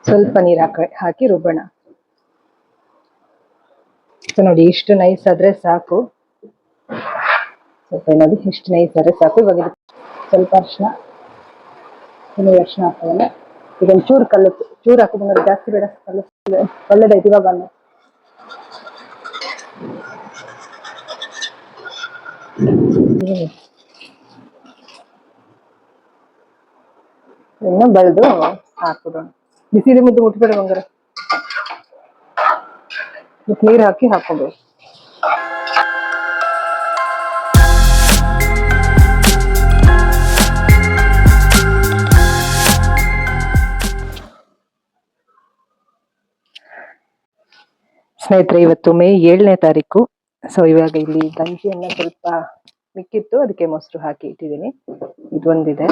ಸ್ವಲ್ಪ ನೀರು ಹಾಕಿ ರುಬ್ಬೋಣ. ಸೊ ನೋಡಿ ಇಷ್ಟು ನೈಸ್ ಆದ್ರೆ ಸಾಕು. ಸ್ವಲ್ಪ ನೋಡಿ ಇಷ್ಟು ನೈಸ್ ಆದ್ರೆ ಸಾಕು. ಇವಾಗ ಸ್ವಲ್ಪ ಅರಿಶಿನ, ಇನ್ನು ಅರಿಶಿನ ಹಾಕೋಣ. ಈಗ ಒಂದು ಚೂರು ಹಾಕೋದು, ಜಾಸ್ತಿ ಬೇಡ. ಒಳ್ಳೆದಾಯ್ತು. ಇವಾಗ ಇನ್ನು ಬಳ್ದು ಹಾಕ್ಬಿಡೋಣ. ಬಿಸಿದ ಮುದ್ದು ಮುಟ್ಬೇಡ ಬಂಗಾರ. ನೀರು ಹಾಕೋಬೇಕು. ಸ್ನೇಹಿತರೆ, ಇವತ್ತು ಮೇ 7ನೇ ತಾರೀಕು. ಸೊ ಇವಾಗ ಇಲ್ಲಿ ಗಂಜಿಯನ್ನ ಸ್ವಲ್ಪ ಮಿಕ್ಕಿತ್ತು, ಅದಕ್ಕೆ ಮೊಸರು ಹಾಕಿ ಇಟ್ಟಿದ್ದೀನಿ. ಇದೊಂದಿದೆ.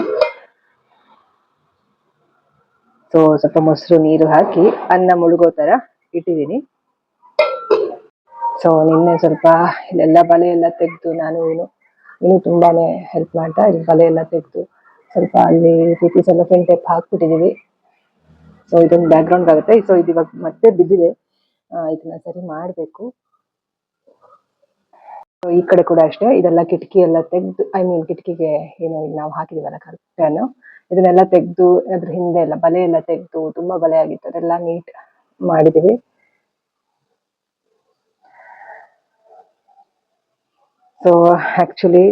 ಸೊ ಸ್ವಲ್ಪ ಮೊಸರು ನೀರು ಹಾಕಿ ಅನ್ನ ಮುಳುಗೋ ತರ ಇಟ್ಟಿದ್ದೀನಿ. ಸೊ ನಿನ್ನೆ ಸ್ವಲ್ಪ ಇಲ್ಲೆಲ್ಲ ಬಲೆ ಎಲ್ಲ ತೆಗೆದು, ನಾನು ಇನ್ನು ತುಂಬಾನೇ ಹೆಲ್ಪ್ ಮಾಡ್ತಾ ಇಲ್ಲಿ ಬಲೆ ಎಲ್ಲ ತೆಗೆದು ಸ್ವಲ್ಪ ಅಲ್ಲಿ ರೀತಿ ಸೆಲೋಫೇನ್ ಟೇಪ್ ಹಾಕ್ಬಿಟ್ಟಿದೀವಿ. ಸೊ ಇದೊಂದು ಬ್ಯಾಕ್ ಗ್ರೌಂಡ್ ಆಗುತ್ತೆ. ಸೊ ಇದು ಇವಾಗ ಮತ್ತೆ ಬಿದ್ದಿದೆ, ಇದನ್ನ ಸರಿ ಮಾಡ್ಬೇಕು. ಈ ಕಡೆ ಕೂಡ ಅಷ್ಟೇ, ಇದೆಲ್ಲ ಕಿಟಕಿ ಎಲ್ಲ ತೆಗ್ದು, ಕಿಟಕಿಗೆ ಏನು ನಾವು ಹಾಕಿದೀವಲ್ಲ ಕರ್ಟನ್, ಇದನ್ನೆಲ್ಲ ತೆಗ್ದು ಅದ್ರ ಹಿಂದೆ ಎಲ್ಲ ಬಲೆ ಎಲ್ಲ ತೆಗ್ದು, ತುಂಬಾ ಬಲೆ ಆಗಿತ್ತು, ಅದೆಲ್ಲ ನೀಟ್ ಮಾಡಿದೀವಿ. ಸೊ ಆಕ್ಚುಲಿ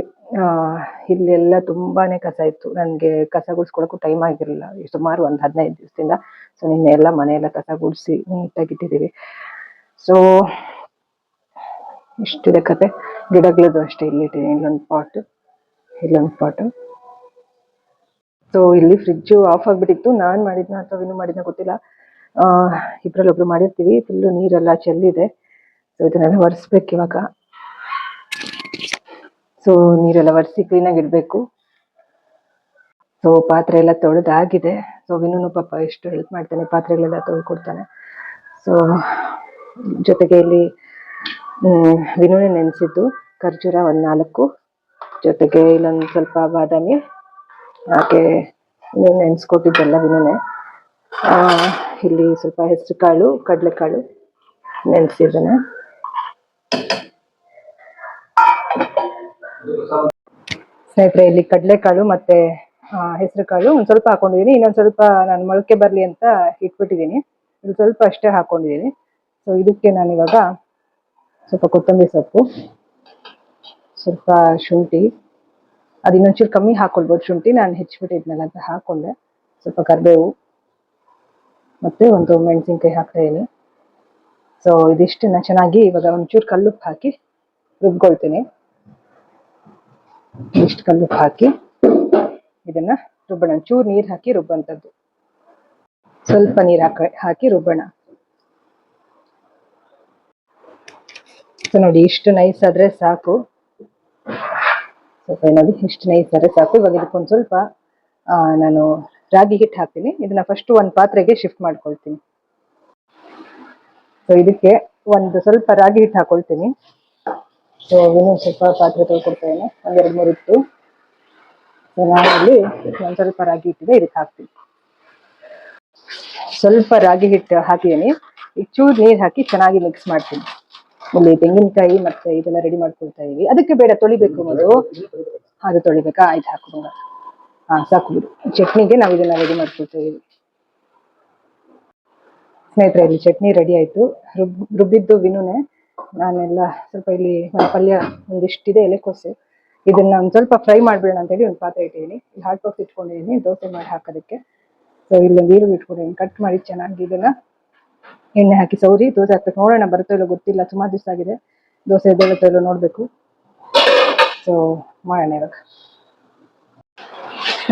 ಇಲ್ಲೆಲ್ಲ ತುಂಬಾನೇ ಕಸ ಇತ್ತು. ನನ್ಗೆ ಕಸ ಗುಡ್ಸ್ಕೊಳಕ್ಕೂ ಟೈಮ್ ಆಗಿರಲಿಲ್ಲ, ಸುಮಾರು ಒಂದು 15 ದಿವಸದಿಂದ. ಸೊ ನಿನ್ನೆ ಎಲ್ಲ ಮನೆಯೆಲ್ಲ ಕಸ ಗುಡಿಸಿ ನೀಟಾಗಿ ಇಟ್ಟಿದ್ದೀವಿ. ಸೊ ಇಷ್ಟಿದೆ ಕತೆ. ಗಿಡಗಳದ್ದು ಅಷ್ಟೇ, ಇಲ್ಲಿ ಇಟ್ಟಿದ್ದೀನಿ. ಇಲ್ಲೊಂದು ಪಾಟ್. ಸೊ ಇಲ್ಲಿ ಫ್ರಿಡ್ಜ್ ಆಫ್ ಆಗ್ಬಿಟ್ಟಿತ್ತು. ನಾನ್ ಮಾಡಿದ್ನ ಅಥವಾ ವಿನು ಮಾಡಿದ್ನ ಗೊತ್ತಿಲ್ಲ, ಇಬ್ರಲ್ಲೊಬ್ರು ಮಾಡಿರ್ತೀವಿ. ಫುಲ್ಲು ನೀರೆಲ್ಲ ಚೆಲ್ಲಿದೆ. ಸೊ ಇದನ್ನೆಲ್ಲ ಒರೆಸ್ಬೇಕು ಇವಾಗ. ಸೊ ನೀರೆಲ್ಲ ಒರೆಸಿ ಕ್ಲೀನಾಗಿ ಇಡ್ಬೇಕು. ಸೊ ಪಾತ್ರೆ ಎಲ್ಲ ತೊಳೆದಾಗಿದೆ. ಸೊ ವಿನು ಪಾಪ ಎಷ್ಟು ಹೆಲ್ಪ್ ಮಾಡ್ತಾನೆ, ಪಾತ್ರೆಗಳೆಲ್ಲ ತೊಳ್ಕೊಡ್ತಾನೆ. ಸೊ ಜೊತೆಗೆ ಇಲ್ಲಿ ವಿನುನೆ ನೆನೆಸಿದ್ದು ಖರ್ಜೂರ ಒಂದು 4, ಜೊತೆಗೆ ಇಲ್ಲೊಂದು ಸ್ವಲ್ಪ ಬಾದಾಮಿ ಹಾಗೆ ನೆನೆಸ್ಕೊಟ್ಟಿದ್ದೆಲ್ಲ ವಿನುನೆ. ಇಲ್ಲಿ ಸ್ವಲ್ಪ ಹೆಸರು ಕಾಳು, ಕಡಲೆಕಾಳು ನೆನೆಸಿದ್ದಾನೆ. ಸ್ನೇಹಿತರೆ, ಇಲ್ಲಿ ಕಡಲೆಕಾಳು ಮತ್ತೆ ಹೆಸರು ಕಾಳು ಒಂದ್ ಸ್ವಲ್ಪ ಹಾಕೊಂಡಿದೀನಿ. ಇನ್ನೊಂದ್ ಸ್ವಲ್ಪ ನಾನು ಮೊಳಕೆ ಬರ್ಲಿ ಅಂತ ಇಟ್ಬಿಟ್ಟಿದೀನಿ. ಇದು ಸ್ವಲ್ಪ ಅಷ್ಟೇ ಹಾಕೊಂಡಿದೀನಿ. ಸೊ ಇದಕ್ಕೆ ನಾನು ಇವಾಗ ಸ್ವಲ್ಪ ಕೊತ್ತಂಬರಿ ಸೊಪ್ಪು, ಸ್ವಲ್ಪ ಶುಂಠಿ, ಅದು ಇನ್ನೊಂಚೂರು ಕಮ್ಮಿ ಹಾಕೊಳ್ಬೋದು ಶುಂಠಿ, ನಾನು ಹೆಚ್ಚಿಬಿಟ್ಟಿದ್ನಲ್ಲ ಅಂತ ಹಾಕೊಂಡೆ. ಸ್ವಲ್ಪ ಕರಿಬೇವು ಮತ್ತೆ ಒಂದು ಮೆಣಸಿನ್ಕಾಯಿ ಹಾಕ್ತಾ ಇದೀನಿ. ಸೊ ಇದಿಷ್ಟನ್ನ ಚೆನ್ನಾಗಿ ಇವಾಗ ಒಂಚೂರು ಕಲ್ಲುಪ್ಪು ಹಾಕಿ ರುಬ್ಕೊಳ್ತೀನಿ. ಇಷ್ಟು ಕಲ್ಲುಪ್ಪು ಹಾಕಿ ಇದನ್ನ ರುಬ್ಬೋಣ. ಒಂಚೂರು ನೀರು ಹಾಕಿ ರುಬ್ಬಂತದ್ದು, ಸ್ವಲ್ಪ ನೀರು ಹಾಕಿ ರುಬ್ಬೋಣ. ಸೊ ನೋಡಿ ಇಷ್ಟು ನೈಸ್ ಆದ್ರೆ ಸಾಕು. ಸ್ವಲ್ಪ ನೋಡಿ ಇಷ್ಟು ನೈಸ್ ಆದ್ರೆ ಸಾಕು. ಇವಾಗ ಇದಕ್ಕೊಂದು ಸ್ವಲ್ಪ ನಾನು ರಾಗಿ ಹಿಟ್ಟು ಹಾಕ್ತೀನಿ. ಇದನ್ನ ಫಸ್ಟ್ ಒಂದು ಪಾತ್ರೆಗೆ ಶಿಫ್ಟ್ ಮಾಡ್ಕೊಳ್ತೀನಿ. ಸೊ ಇದಕ್ಕೆ ಒಂದು ಸ್ವಲ್ಪ ರಾಗಿ ಹಿಟ್ಟು ಹಾಕೊಳ್ತೀನಿ. ಸೊ ಇನ್ನೂ ಸ್ವಲ್ಪ ಪಾತ್ರೆ ತೊಳ್ಕೊಡ್ತೇನೆ, 1-2-3 ಇಟ್ಟು. ಸೊ ನಾನಲ್ಲಿ ಒಂದು ಸ್ವಲ್ಪ ರಾಗಿ ಹಿಟ್ಟಿದೆ, ಇದಕ್ಕೆ ಹಾಕ್ತೀನಿ. ಸ್ವಲ್ಪ ರಾಗಿ ಹಿಟ್ಟು ಹಾಕಿದ್ದೀನಿ. ಈಗ ಚೂರು ನೀರು ಹಾಕಿ ಚೆನ್ನಾಗಿ ಮಿಕ್ಸ್ ಮಾಡ್ತೀನಿ. ಇಲ್ಲಿ ತೆಂಗಿನಕಾಯಿ ಮತ್ತೆ ಇದೆಲ್ಲ ರೆಡಿ ಮಾಡ್ಕೊಳ್ತಾ ಇದೀವಿ. ಅದಕ್ಕೆ ಬೇಡ, ತೊಳಿಬೇಕು ಮೊದಲು. ಅದು ತೊಳಿಬೇಕಾ? ಆಯ್ತು, ಹಾಕೋಣ. ಸಾಕು ಬಿಡು. ಚಟ್ನಿಗೆ ನಾವು ಇದನ್ನ ರೆಡಿ ಮಾಡ್ಕೊಳ್ತಾ ಇದೀವಿ. ಸ್ನೇಹಿತರೆ, ಇಲ್ಲಿ ಚಟ್ನಿ ರೆಡಿ ಆಯ್ತು. ರುಬ್ಬಿದ್ದು ವಿನುನೆ. ನಾನೆಲ್ಲ ಸ್ವಲ್ಪ ಇಲ್ಲಿ ಪಲ್ಯ ಒಂದಿಷ್ಟಿದೆ, ಎಲೆಕೋಸು. ಇದನ್ನ ಒಂದ್ ಸ್ವಲ್ಪ ಫ್ರೈ ಮಾಡ್ಬಿಡೋಣ ಅಂತೇಳಿ ಒಂದು ಪಾತ್ರೆ ಇಟ್ಟಿದ್ದೀನಿ. ಇಲ್ಲಿ ಹಾಟ್ ಬಾಕ್ಸ್ ಇಟ್ಕೊಂಡಿದ್ದೀನಿ ದೋಸೆ ಮಾಡಿ ಹಾಕೋದಕ್ಕೆ. ಸೊ ಇಲ್ಲಿ ಈರುಳ್ಳಿ ಇಟ್ಕೊಂಡಿದ್ದೀನಿ, ಕಟ್ ಮಾಡಿ ಚೆನ್ನಾಗಿ ಇದನ್ನ ಎಣ್ಣೆ ಹಾಕಿ ಸೌರಿ ದೋಸೆ ಹಾಕ್ಬೇಕು. ನೋಡೋಣ ಬರುತ್ತೋ ಇಲ್ಲೋ ಗೊತ್ತಿಲ್ಲ, ಸುಮಾರು ದಿವಸ ಆಗಿದೆ. ದೋಸೆ ಎದ್ದೇಳುತ್ತೋ ಇಲ್ಲೋ ನೋಡ್ಬೇಕು. ಸೊ ಮಾಡೋಣ ಇವಾಗ.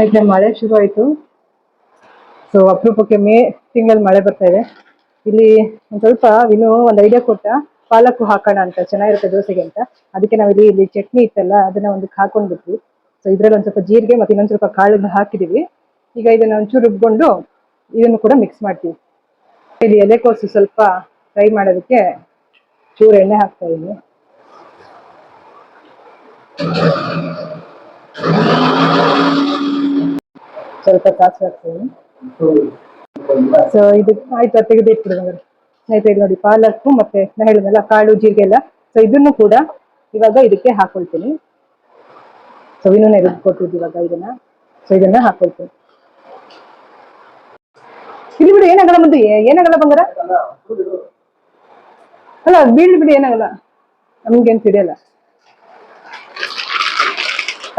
ಆಯ್ತು, ಮಳೆ ಶುರು ಆಯ್ತು. ಸೊ ಅಪರೂಪಕ್ಕೆ ಮೇ ತಿಂಗಳಲ್ಲಿ ಮಳೆ ಬರ್ತಾ ಇದೆ. ಇಲ್ಲಿ ಒಂದ್ ಸ್ವಲ್ಪ ವಿನು ಒಂದು ಐಡಿಯಾ ಕೊಟ್ಟ, ಪಾಲಕ್ ಹಾಕೋಣ ಅಂತ, ಚೆನ್ನಾಗಿರುತ್ತೆ ದೋಸೆಗೆ ಅಂತ. ಅದಕ್ಕೆ ನಾವು ಇಲ್ಲಿ ಚಟ್ನಿ ಇತ್ತಲ್ಲ, ಅದನ್ನ ಒಂದಕ್ಕೆ ಹಾಕೊಂಡ್ಬಿಟ್ವಿ. ಸೊ ಇದ್ರಲ್ಲಿ ಒಂದ್ ಸ್ವಲ್ಪ ಜೀರಿಗೆ ಮತ್ತೆ ಇನ್ನೊಂದ್ ಸ್ವಲ್ಪ ಕಾಳನ್ನ ಹಾಕಿದೀವಿ. ಈಗ ಇದನ್ನ ಒಂಚೂರು ರುಬ್ಕೊಂಡು ಇದನ್ನು ಕೂಡ ಮಿಕ್ಸ್ ಮಾಡ್ತೀವಿ. ಇಲ್ಲಿ ಎಲೆಕೋಸು ಸ್ವಲ್ಪ ಫ್ರೈ ಮಾಡೋದಕ್ಕೆ ಚೂರು ಎಣ್ಣೆ ಹಾಕ್ತಾ ಇದೀನಿ. ಸ್ವಲ್ಪ ಸಾಸಿವೆ ಹಾಕ್ತೀನಿ. ಸೊ ಇದು ಆಯ್ತು, ತೆಗೆದು ಇಟ್ಬಿಡು ಬಂಗಾರ. ಸ್ನೇಹಿತರೆ ನೋಡಿ, ಪಾಲಕ್ಕು ಮತ್ತೆ ನಾ ಹೇಳಿದ್ನಲ್ಲ ಕಾಳು ಜೀರಿಗೆ ಎಲ್ಲ, ಸೊ ಇದನ್ನು ಕೂಡ ಇವಾಗ ಇದಕ್ಕೆ ಹಾಕೊಳ್ತೀನಿ. ಸೊ ಇನ್ನೂ ರುಬ್ಕೊಟ್ಟಿದ್ದು ಇವಾಗ ಇದನ್ನ, ಸೊ ಇದನ್ನ ಹಾಕೊಳ್ತೀನಿ. ಇಲ್ಲಿ ಬಿಡು, ಏನಾಗಲ್ಲ ಮುಂದೆ, ಏನಾಗಲ್ಲ ಬಂಗಾರ. ಅಲ್ಲ ಬೀಳ್ ಬಿಡಿ, ಏನಾಗಲ್ಲ, ನಮ್ಗೇನ್ ಸಿಡಿಯಲ್ಲ,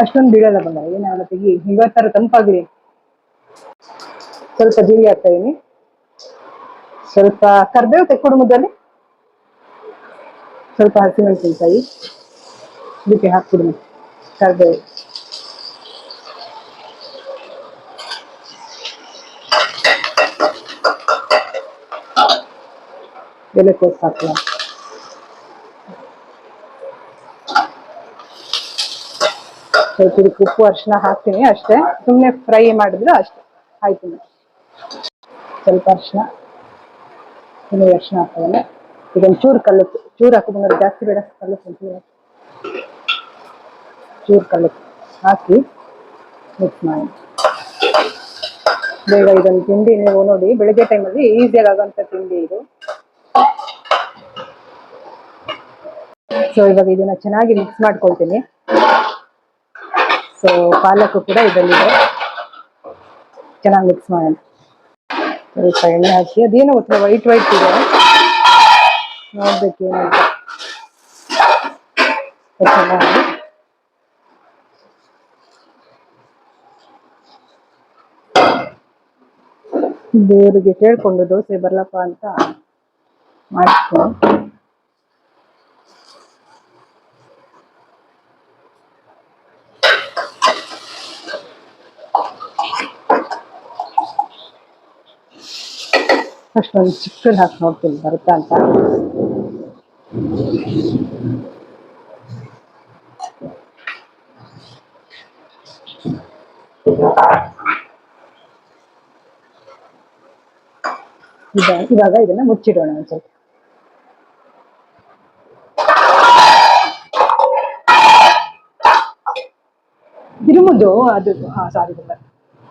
ಅಷ್ಟೊಂದು ಬೀಳಲ್ಲ ಬಂಗಾರ, ಏನಾಗಲ್ಲ, ತೆಗಿ. ಇವತ್ತರ ತಂಪಾಗ್ಲಿ. ಸ್ವಲ್ಪ ಜೀರಿಗೆ ಹಾಕ್ತಾ ಇದೀನಿ, ಸ್ವಲ್ಪ ಕರ್ಬೇವು ತೆಕ್ಕೊಡು ಮುದ್ದಲ್ಲಿ, ಸ್ವಲ್ಪ ಹಸಿಮೆಣಸಿನಕಾಯಿ ಇದಕ್ಕೆ ಹಾಕ್ಬಿಡು, ಕರ್ಬೇವು, ಎಲೆಕೋಸು ಹಾಕ್ಲಾ, ಸ್ವಲ್ಪ ಇದಕ್ಕೆ ಉಪ್ಪು ಅರಿಶಿನ ಹಾಕ್ತೀನಿ ಅಷ್ಟೇ, ಸುಮ್ಮನೆ ಫ್ರೈ ಮಾಡಿದ್ರೆ ಅಷ್ಟೇ ಆಯ್ತು. ಸ್ವಲ್ಪ ಅರಿಶಿನ, ಇನ್ನು ಅರಿಶಿನ ಹಾಕೋಲ್ಲ, ಇದೊಂದು ಚೂರು ಕಲ್ಲುಪ್ಪು, ಚೂರು ಹಾಕೋದು, ಜಾಸ್ತಿ ಬೇಡ, ಕಲ್ಲುಪ್ಪು ಚೂರು ಕಲ್ಲುಪ್ಪು ಹಾಕಿ ಮಿಕ್ಸ್ ಮಾಡಿ. ಬೇಗ ಇದೊಂದು ತಿಂಡಿ, ನೀವು ನೋಡಿ ಬೆಳಿಗ್ಗೆ ಟೈಮಲ್ಲಿ ಈಸಿಯಾಗಿ ಆಗೋಂಥ ತಿಂಡಿ ಇದು. ಸೊ ಇವಾಗ ಇದನ್ನ ಚೆನ್ನಾಗಿ ಮಿಕ್ಸ್ ಮಾಡ್ಕೊಳ್ತೀನಿ. ಸೊ ಪಾಲಕ್ ಕೂಡ ಇದರಲ್ಲಿದೆ, ಚೆನ್ನಾಗಿ ಮಿಕ್ಸ್ ಮಾಡೋಣ. ಸ್ವಲ್ಪ ಎಣ್ಣೆ ಹಾಕಿ, ಅದೇನೋ ಗೊತ್ತಿಲ್ಲ ವೈಟ್ ವೈಟ್ ಇದೆ, ನೋಡ್ಬೇಕು ಏನಂತ. ದೇವರಿಗೆ ಕೇಳ್ಕೊಂಡು ದೋಸೆ ಬರ್ಲಪ್ಪ ಅಂತ ಮಾಡ್ತೀನಿ. ಅಷ್ಟೊಂದು ಚಿಕ್ಕದು ಹಾಕಿ ನೋಡ್ತೀನಿ ಬರುತ್ತಾ ಅಂತ. ಇವಾಗ ಇದನ್ನ ಮುಚ್ಚಿಡೋಣ ಒಂದ್ಸಲ. ತಿರುಮುದು ಅದು ಸಾರಿ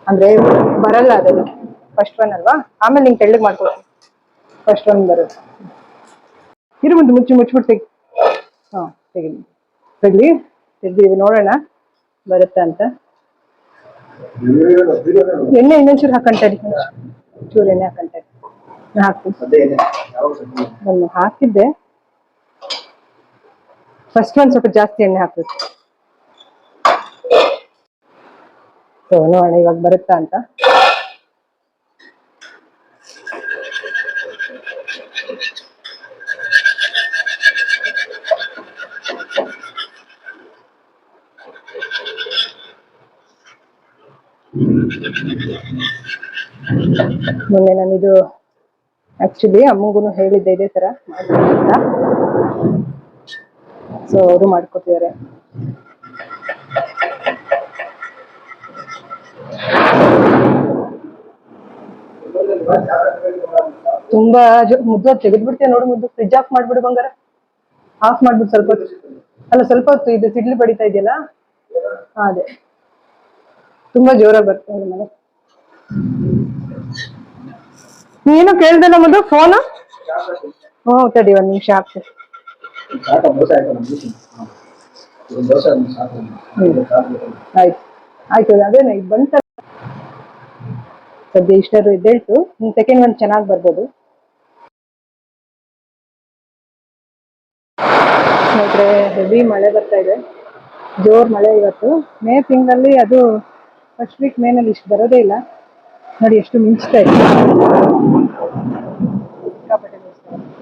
ಅಂದ್ರೆ ಬರಲ್ಲ, ಅದನ್ನು ಫಸ್ಟ್ ಒನ್ ಅಲ್ವಾ, ಆಮೇಲೆ ನಿಂಗೆ ತೆಳ್ಳಗೆ ಮಾಡ್ಕೊಡ್ತೀನಿ. ಫಸ್ಟ್ ಒನ್ ಬರುತ್ತೆ, ತಿರುಮುದು ಮುಚ್ಚಿಬಿಟ್ಟು ತೆಗಿ. ಹಾ ತೆಗಿ ನೋಡೋಣ ಬರುತ್ತಾ ಅಂತ. ಎಣ್ಣೆ ಇನ್ನೊಂಚೂರು ಹಾಕೊಂತಾರೆ, ಚೂರು ಎಣ್ಣೆ ಹಾಕೊಂತಾರೆ, ನಾನು ಹಾಕಿದ್ದೆ ಫಸ್ಟ್ ಒಂದು ಸ್ವಲ್ಪ ಜಾಸ್ತಿ ಎಣ್ಣೆ ಹಾಕ್ಬೇಕು. ಸೊ ನೋಡೋಣ ಇವಾಗ ಬರುತ್ತಾ ಅಂತ. ಮೊನ್ನೆ ನಾನಿದು ಆಕ್ಚುಲಿ ಅಮ್ಮಗೂ ಹೇಳಿದ್ದೆ ಇದೇ ತರ ಮಾಡ್ತೀನಿ ಅಂತ, ಸೊ ಅವರು ಮಾಡ್ಕೊತಿದ್ದಾರೆ. ತುಂಬಾ ಮುದ್ದು ತೆಗೆದ್ಬಿಡ್ತೀಯ ನೋಡು, ಮುದ್ದು ಫ್ರಿಜ್ ಆಫ್ ಮಾಡ್ಬಿಡು ಬಂಗಾರ, ಆಫ್ ಮಾಡ್ಬಿಟ್ಟು ಸ್ವಲ್ಪ ಹೊತ್ತು, ಅಲ್ಲ ಸ್ವಲ್ಪ ಹೊತ್ತು, ಇದು ಸಿಡ್ಲಿ ಬಡಿತಾ ಇದೆಯಲ್ಲ ಅದೇ ತುಂಬಾ ಜೋರಾಗಿ ಬರ್ತಾ ಇದೆ ಮನೆ. ನೀನು ಕೇಳ್ದಲ್ಲ ಮೊದಲು ಫೋನ್? ಹ್ಞೂ ತಡಿ ಒಂದ್ ನಿಮಿಷ ಆಗ್ತದೆ. ಆಯ್ತು ಆಯ್ತು, ಅದೇನೆ ಈಗ ಬಂತ ಸದ್ಯ ಇಷ್ಟರು ಎದ್ದೇಳ್ತು, ಸೆಕೆಂಡ್ ಒನ್ ಚೆನ್ನಾಗಿ ಬರ್ಬೋದು. ಸ್ನೇಹಿತರೆ ಹೆವಿ ಮಳೆ ಬರ್ತಾ ಇದೆ, ಜೋರ್ ಮಳೆ ಇವತ್ತು. ಮೇ ತಿಂಗಳಲ್ಲಿ ಅದು ಫಸ್ಟ್ ವೀಕ್ ಮೇನಲ್ಲಿ ಇಷ್ಟು ಬರೋದೇ ಇಲ್ಲ ನೋಡಿ, ಎಷ್ಟು ಮಿಂಚ್ತಾ ಇದೆ.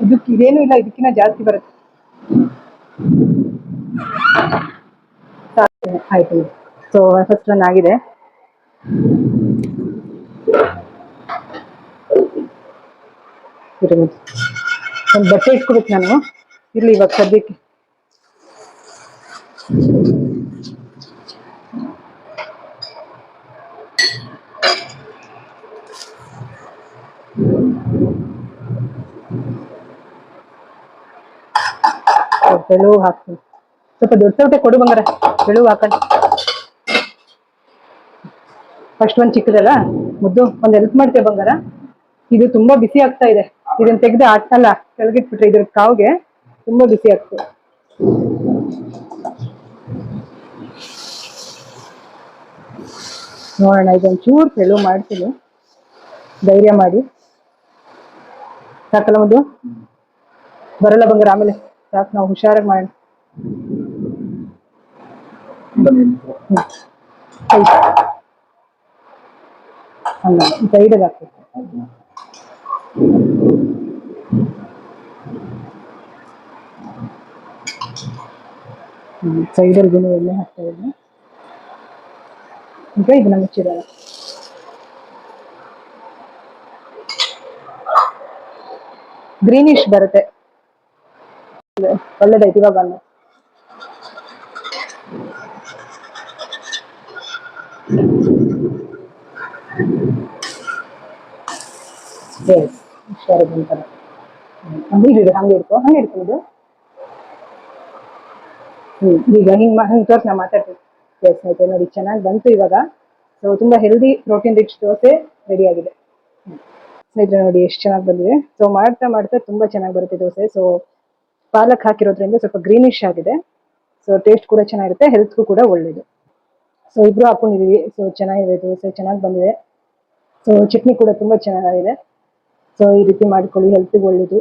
ಇದಕ್ಕೆ ಇದೇನು ಇಲ್ಲ, ಇದಕ್ಕಿಂತ ಜಾಸ್ತಿ ಬರುತ್ತೆ. ಆಯ್ತು, ಸೊ ಫಸ್ಟ್ ಒನ್ ಆಗಿದೆ. ಒಂದು ಬಟ್ಟೆ ಇಟ್ಕೊಬೇಕು ನಾನು, ಇರ್ಲಿ ಇವಾಗ ಸದ್ಯಕ್ಕೆ. ತೆಳು ಹಾಕ್ತೀನಿ, ಸ್ವಲ್ಪ ದೊಡ್ಡ ಸೌಟೆ ಕೊಡು ಬಂಗಾರ, ತೆಳು ಹಾಕೊಂಡು. ಫಸ್ಟ್ ಒಂದು ಚಿಕ್ಕದಲ್ಲ ಮುದ್ದು, ಒಂದು ಹೆಲ್ಪ್ ಮಾಡ್ತೇವೆ ಬಂಗಾರ, ಇದು ತುಂಬಾ ಬಿಸಿ ಆಗ್ತಾ ಇದೆ. ಇದನ್ನ ತೆಗೆದು ಅಲ್ಲ ಕೆಳಗಿಟ್ಬಿಟ್ರೆ ಇದ್ರ ಕಾವ್ಗೆ ತುಂಬಾ ಬಿಸಿ ಆಗ್ತದೆ. ನೋಡೋಣ, ಇದೊಂದು ಚೂರು ತೆಳು ಮಾಡ್ತೀನಿ, ಧೈರ್ಯ ಮಾಡಿ. ಸಾಕಲ್ಲ ಒಂದು ಬರಲ್ಲ ಬಂಗಾರ, ಆಮೇಲೆ ಸಾಕು, ನಾವು ಹುಷಾರಾಗಿ ಮಾಡೋಣ. ಅಲ್ಲ ಸೈಡಿಗೆ ಹಾಕ್ಬೇಕು. ಸೈಡಲ್ಲಿ ಎಣ್ಣೆ ಹಾಕ್ತಾ ಇದ್ದೀನಿ. ಈಗ ಇದನ್ನ ಮುಚ್ಚಿಡೋಣ. ಗ್ರೀನಿಶ್ ಬರುತ್ತೆ, ಒಳ್ಳೇದಾಯ್ತು ಇವಾಗ. ಹುಷಾರಾಗಿ ಹಂಗೆ ಇಟ್ಕೊ, ಹಂಗೆ ಇಟ್ಕೊಳ್ಳೋದು. ಈಗ ಹಿಂಗೆ ತೋರ್ಸಿ ನಾ ಮಾತಾಡ್ತೀನಿ. ಎಸ್ ಆಯ್ತು ನೋಡಿ, ಚೆನ್ನಾಗಿ ಬಂತು ಇವಾಗ. ಸೊ ತುಂಬಾ healthy protein rich dosa ready ಆಗಿದೆ. ಸ್ನೇಹಿತರೆ ನೋಡಿ ಎಷ್ಟು ಚೆನ್ನಾಗಿ ಬಂದಿದೆ. ಸೊ ಮಾಡ್ತಾ ಮಾಡ್ತಾ ತುಂಬಾ ಚೆನ್ನಾಗಿ ಬರುತ್ತೆ ದೋಸೆ. ಸೊ ಪಾಲಕ್ ಹಾಕಿರೋದ್ರಿಂದ ಸ್ವಲ್ಪ ಗ್ರೀನಿಶ್ ಆಗಿದೆ. ಸೊ ಟೇಸ್ಟ್ ಕೂಡ ಚೆನ್ನಾಗಿರುತ್ತೆ, ಹೆಲ್ತ್ಗೂ ಕೂಡ ಒಳ್ಳೇದು. ಸೊ ಇಬ್ರು ಹಾಕೊಂಡಿದೀವಿ. ಸೊ ಚೆನ್ನಾಗಿದೆ ದೋಸೆ, ಚೆನ್ನಾಗಿ ಬಂದಿದೆ. ಸೊ ಚಟ್ನಿ ಕೂಡ ತುಂಬಾ ಚೆನ್ನಾಗಿದೆ. ಸೊ ಈ ರೀತಿ ಮಾಡ್ಕೊಳ್ಳಿ, ಹೆಲ್ತ್ಗೆ ಒಳ್ಳೇದು.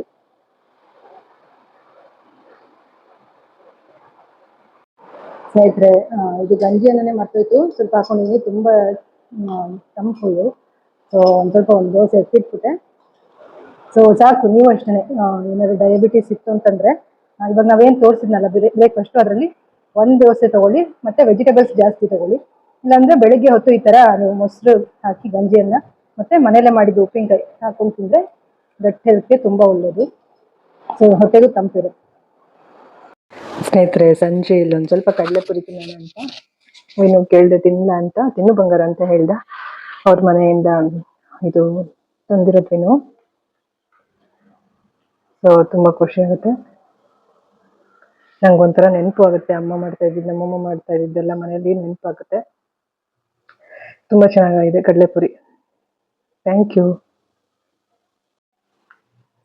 ಸ್ನೇಹಿತರೆ ಇದು ಗಂಜಿ ಅನ್ನನೇ ಮರ್ತೋಯ್ತು, ಸ್ವಲ್ಪ ಹಾಕೊಂಡಿದ್ದೀನಿ. ತುಂಬಾ ತಂಪು. ಸೊ ಒಂದು ದೋಸೆ ಎತ್ತಿಟ್ಬಿಟ್ಟೆ. ಸೊ ಸಾಕು, ನೀವು ಅಷ್ಟೇ ಏನಾದ್ರು ಡಯಾಬಿಟಿಸ್ ಇತ್ತು ಅಂತಂದ್ರೆ ಇವಾಗ ನಾವೇನು ತೋರಿಸಿದ್ನಲ್ಲ ಬ್ರೇಕ್ಫಾಸ್ಟ್, ಅದರಲ್ಲಿ ಒಂದು ದೋಸೆ ತಗೊಳ್ಳಿ, ಮತ್ತೆ ವೆಜಿಟೇಬಲ್ಸ್ ಜಾಸ್ತಿ ತಗೊಳ್ಳಿ. ಇಲ್ಲಾಂದ್ರೆ ಬೆಳಿಗ್ಗೆ ಹೊತ್ತು ಈ ತರ ನೀವು ಮೊಸರು ಹಾಕಿ ಗಂಜಿಯನ್ನ ಮತ್ತೆ ಮನೇಲೆ ಮಾಡಿದ್ದು ಉಪ್ಪಿನಕಾಯಿ ಹಾಕೊಂಡು ತಿಂದ್ರೆ ಗಟ್ ಹೆಲ್ತ್ಗೆ ತುಂಬಾ ಒಳ್ಳೇದು. ಸೊ ಹೊಟ್ಟೆಗೂ ತಂಪಿರುತ್ತೆ. ಸ್ನೇಹಿತರೆ ಸಂಜೆ ಇಲ್ಲೊಂದು ಸ್ವಲ್ಪ ಕಡಲೆಪುರಿ ತಿನ್ನೋಣ ಅಂತ, ಏನು ಕೇಳಿದೆ ತಿನ್ನಲ್ಲ ಅಂತ, ತಿನ್ನು ಬಂಗಾರ ಅಂತ ಹೇಳ್ದ. ಅವ್ರ ಮನೆಯಿಂದ ಇದು ತಂದಿರೋದೇನು. ಸೊ ತುಂಬಾ ಖುಷಿ ಆಗುತ್ತೆ, ನಂಗೊಂಥರ ನೆನಪು ಆಗುತ್ತೆ. ಅಮ್ಮ ಮಾಡ್ತಾ ಇದ್ದಿದ್ದು, ನಮ್ಮಮ್ಮ ಮಾಡ್ತಾ ಇದ್ದಿದ್ದೆಲ್ಲ ಮನೆಯಲ್ಲಿ ನೆನಪಾಗುತ್ತೆ. ತುಂಬಾ ಚೆನ್ನಾಗಿದೆ ಕಡಲೆಪುರಿ. Thank you.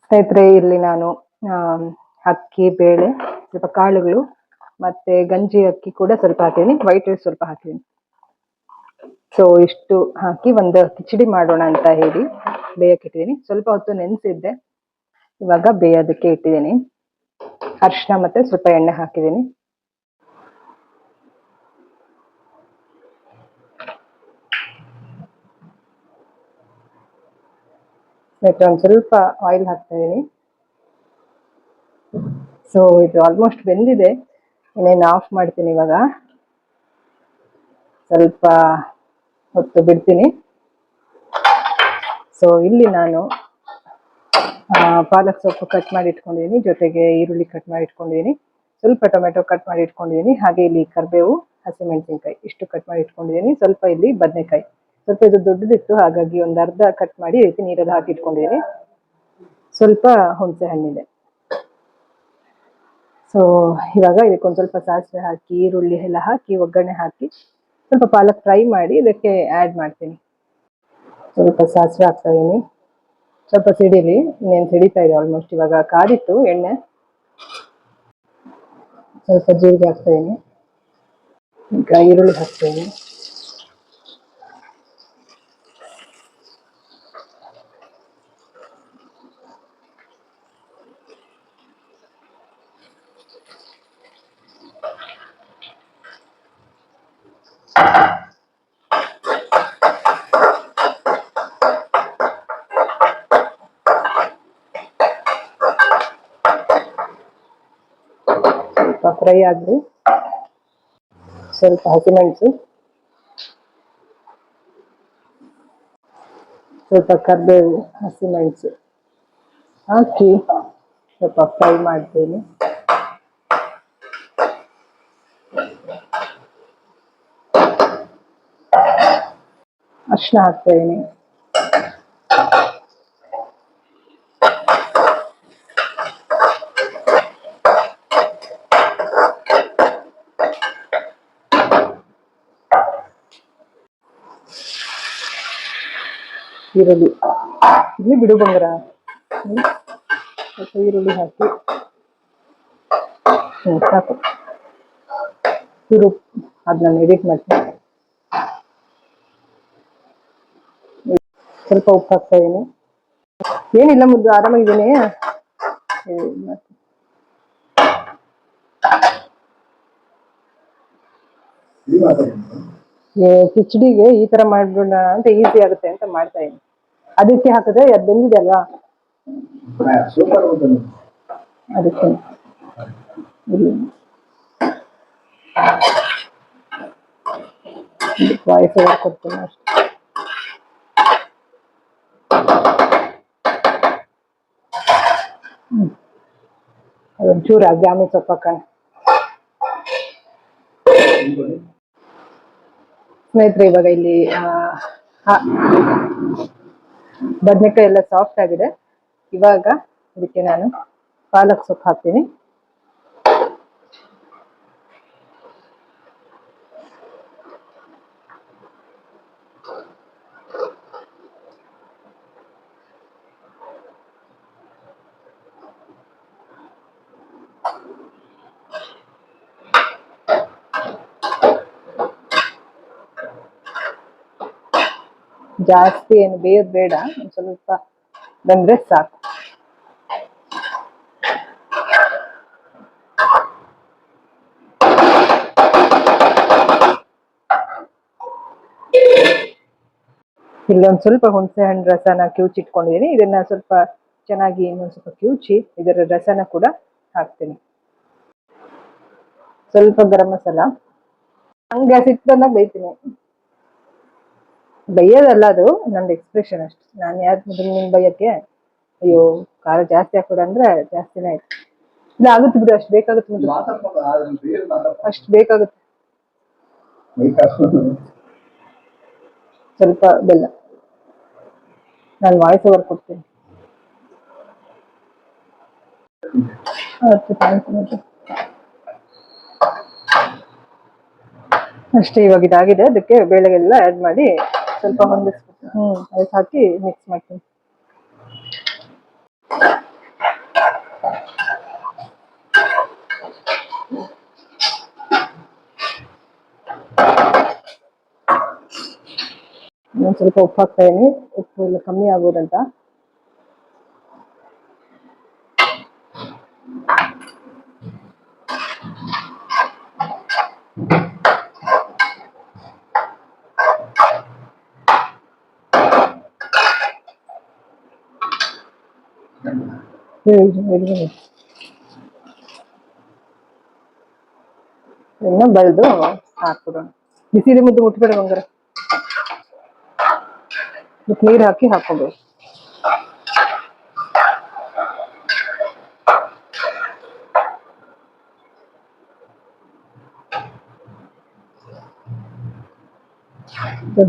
ಸ್ನೇಹಿತರೆ ಇಲ್ಲಿ ನಾನು ಅಕ್ಕಿ, ಬೇಳೆ, ಸ್ವಲ್ಪ ಕಾಳುಗಳು ಮತ್ತೆ ಗಂಜಿ ಅಕ್ಕಿ ಕೂಡ ಸ್ವಲ್ಪ ಹಾಕಿದ್ದೀನಿ, ವೈಟ್ ರೈಸ್ ಸ್ವಲ್ಪ ಹಾಕಿದ್ದೀನಿ. ಸೊ ಇಷ್ಟು ಹಾಕಿ ಒಂದು ಕಿಚಡಿ ಮಾಡೋಣ ಅಂತ ಹೇಳಿ ಬೇಯಕ್ಕೆ ಇಟ್ಟಿದ್ದೀನಿ. ಸ್ವಲ್ಪ ಹೊತ್ತು ನೆನೆಸಿದ್ದೆ, ಇವಾಗ ಬೇಯೋದಕ್ಕೆ ಇಟ್ಟಿದ್ದೀನಿ. ಅರಿಶಿನ ಮತ್ತೆ ಸ್ವಲ್ಪ ಎಣ್ಣೆ ಹಾಕಿದ್ದೀನಿ. ಮತ್ತೆ ಒಂದು ಸ್ವಲ್ಪ ಆಯಿಲ್ ಹಾಕ್ತಾ ಇದ್ದೀನಿ. ಸೊ ಇದು ಆಲ್ಮೋಸ್ಟ್ ಬೆಂದಿದೆ, ಇನ್ನೇನು ಆಫ್ ಮಾಡ್ತೀನಿ ಇವಾಗ. ಸ್ವಲ್ಪ ಹೊತ್ತು ಬಿಡ್ತೀನಿ. ಸೊ ಇಲ್ಲಿ ನಾನು ಪಾಲಕ್ ಸೊಪ್ಪು ಕಟ್ ಮಾಡಿ ಇಟ್ಕೊಂಡಿದ್ದೀನಿ, ಜೊತೆಗೆ ಈರುಳ್ಳಿ ಕಟ್ ಮಾಡಿ ಇಟ್ಕೊಂಡಿದ್ದೀನಿ, ಸ್ವಲ್ಪ ಟೊಮೆಟೊ ಕಟ್ ಮಾಡಿ ಇಟ್ಕೊಂಡಿದ್ದೀನಿ, ಹಾಗೆ ಇಲ್ಲಿ ಕರಿಬೇವು, ಹಸಿಮೆಣಸಿನ್ಕಾಯಿ ಇಷ್ಟು ಕಟ್ ಮಾಡಿ ಇಟ್ಕೊಂಡಿದ್ದೀನಿ. ಸ್ವಲ್ಪ ಇಲ್ಲಿ ಬದನೆಕಾಯಿ, ಸ್ವಲ್ಪ ಇದು ದೊಡ್ಡದಿತ್ತು, ಹಾಗಾಗಿ ಒಂದು ಅರ್ಧ ಕಟ್ ಮಾಡಿ ಈ ರೀತಿ ನೀರಲ್ಲಿ ಹಾಕಿ ಇಟ್ಕೊಂಡಿದ್ದೀನಿ. ಸ್ವಲ್ಪ ಹುಣಸೆ ಹಣ್ಣಿದೆ. ಸೊ ಇವಾಗ ಇದಕ್ಕೊಂದು ಸ್ವಲ್ಪ ಸಾಸಿವೆ ಹಾಕಿ, ಈರುಳ್ಳಿ ಎಲ್ಲ ಹಾಕಿ, ಒಗ್ಗರಣೆ ಹಾಕಿ, ಸ್ವಲ್ಪ ಪಾಲಕ್ ಫ್ರೈ ಮಾಡಿ ಇದಕ್ಕೆ ಆ್ಯಡ್ ಮಾಡ್ತೀನಿ. ಸ್ವಲ್ಪ ಸಾಸಿವೆ ಹಾಕ್ತಾ ಇದೀನಿ, ಸ್ವಲ್ಪ ಸಿಡಿಲಿ, ಇನ್ನೇನು ಸಿಡಿತಾ ಇದೆ ಆಲ್ಮೋಸ್ಟ್. ಇವಾಗ ಕಾದಿತ್ತು ಎಣ್ಣೆ. ಸ್ವಲ್ಪ ಜೀರಿಗೆ ಹಾಕ್ತಾ ಇದೀನಿ, ಈಗ ಈರುಳ್ಳಿ ಹಾಕ್ತಾ ಇದೀನಿ. ಫ್ರೈ ಆಗಲಿ, ಸ್ವಲ್ಪ ಹಸಿಮೆಣಸು, ಸ್ವಲ್ಪ ಕರಿಬೇವು, ಹಸಿಮೆಣಸು ಹಾಕಿ ಸ್ವಲ್ಪ ಫ್ರೈ ಮಾಡ್ತೀನಿ. ಅರಿಶಿನ ಹಾಕ್ತಾ ಇದೀನಿ, ಈರುಳ್ಳಿ ಇಲ್ಲಿ ಬಿಡು ಬಂಗಾರ. ಸ್ವಲ್ಪ ಈರುಳ್ಳಿ ಹಾಕಿ ಸಾಕು. ಚೂರು ಅದನ್ನ ಎಡಿಟ್ ಮಾಡ್ತೀನಿ. ಸ್ವಲ್ಪ ಉಪ್ಪು ಹಾಕ್ತಾ ಇದೀನಿ. ಏನಿಲ್ಲ ಮುದ್ದು, ಆರಾಮಾಗಿದ್ದೀನಿ. ಕಿಚಡಿಗೆ ಈ ತರ ಮಾಡ್ಬಿಡೋಣ ಅಂತ, ಈಸಿ ಆಗುತ್ತೆ ಅಂತ ಮಾಡ್ತಾ ಇದೀನಿ. ಅದಕ್ಕೆ ಹಾಕಿದ್ರೆ ಅದು ಬೆಂದಿದೆ ಅಲ್ವಾ, ಅದಕ್ಕೆ ವಾಯ್ಸ್ ಓವರ್ ಕೊಡ್ತೀನಿ ಅಷ್ಟೇ. ಅದೊಂಚೂರು ಜಾಮಿ ಸೊಪ್ಪು ಹಾಕೋಣ. ಸ್ನೇಹಿತರೆ, ಇವಾಗ ಇಲ್ಲಿ ಬದನೆಕಾಯಿ ಎಲ್ಲ ಸಾಫ್ಟ್ ಆಗಿದೆ. ಇವಾಗ ಇದಕ್ಕೆ ನಾನು ಪಾಲಕ್ ಸೊಪ್ಪು ಹಾಕ್ತೀನಿ. ಜಾಸ್ತಿ ಏನು ಬೇಯೋದು ಬೇಡ, ಒಂದು ಸ್ವಲ್ಪ ಬಂದ್ರೆ ಸಾಕು. ಇಲ್ಲೊಂದು ಸ್ವಲ್ಪ ಹುಣಸೆ ಹಣ್ಣು ರಸನ ಕಿವುಚಿಟ್ಕೊಂಡಿದ್ದೀನಿ. ಇದನ್ನ ಸ್ವಲ್ಪ ಚೆನ್ನಾಗಿ ಇನ್ನೊಂದು ಸ್ವಲ್ಪ ಕಿವುಚಿ ಇದರ ರಸನ ಕೂಡ ಹಾಕ್ತೀನಿ. ಸ್ವಲ್ಪ ಗರಂ ಮಸಾಲ. ಹಂಗೆ ಸಿಟ್ಟು ಬಂದಾಗ ಬೈತೀನಿ. ಬೈಯೋದಲ್ಲ, ಅದು ನಂದು ಎಕ್ಸ್ಪ್ರೆಷನ್ ಅಷ್ಟೆ. ನಾನು ಯಾರು ಮೊದಲು ನಿಮ್ ಬೈಯಕ್ಕೆ ಅಯ್ಯೋ ಖಾರ ಜಾಸ್ತಿ ಹಾಕೊಡ ಅಂದ್ರೆ ಜಾಸ್ತಿನೇ ಆಯ್ತು. ಇಲ್ಲ ಆಗುತ್ತೆ ಬಿಡು, ಅಷ್ಟು ಬೇಕಾಗುತ್ತೆ ಮೊದಲು, ಅಷ್ಟು ಬೇಕಾಗುತ್ತೆ. ಸ್ವಲ್ಪ ಬೆಲ್ಲ. ನಾನು ವಾಯ್ಸ್ ಓವರ್ ಕೊಡ್ತೀನಿ. ಅಷ್ಟೇ, ಇವಾಗ ಇದಾಗಿದೆ. ಅದಕ್ಕೆ ಬೇಳೆಗೆಲ್ಲ ಆ್ಯಡ್ ಮಾಡಿ ಸ್ವಲ್ಪ ಹೊಂದಿಸ್ಬಿಟ್ಟು ಅದಕ್ಕೆ ಹಾಕಿ ಮಿಕ್ಸ್ ಮಾಡ್ತೀನಿ. ನಾನು ಸ್ವಲ್ಪ ಉಪ್ಪು ಹಾಕ್ತಾ ಇದೀನಿ, ಉಪ್ಪು ಎಲ್ಲ ಕಮ್ಮಿ ಆಗೋದಂತ. ಇನ್ನು ಬಳ್ದು ಹಾಕ್ಬಿಡೋಣ. ಬಿಸಿದೆ ಮುದ್ದು ಮುಟ್ಬೇಡ ಬಂಗಾರ. ನೀರು ಹಾಕಿ ಹಾಕೋಬೇಕು.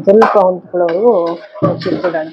ಸ್ವಲ್ಪ ಹೊಂದ್ಕೊಳ್ಳೋರು ಮುಚ್ಚಿಟ್ಬಿಡೋಣ.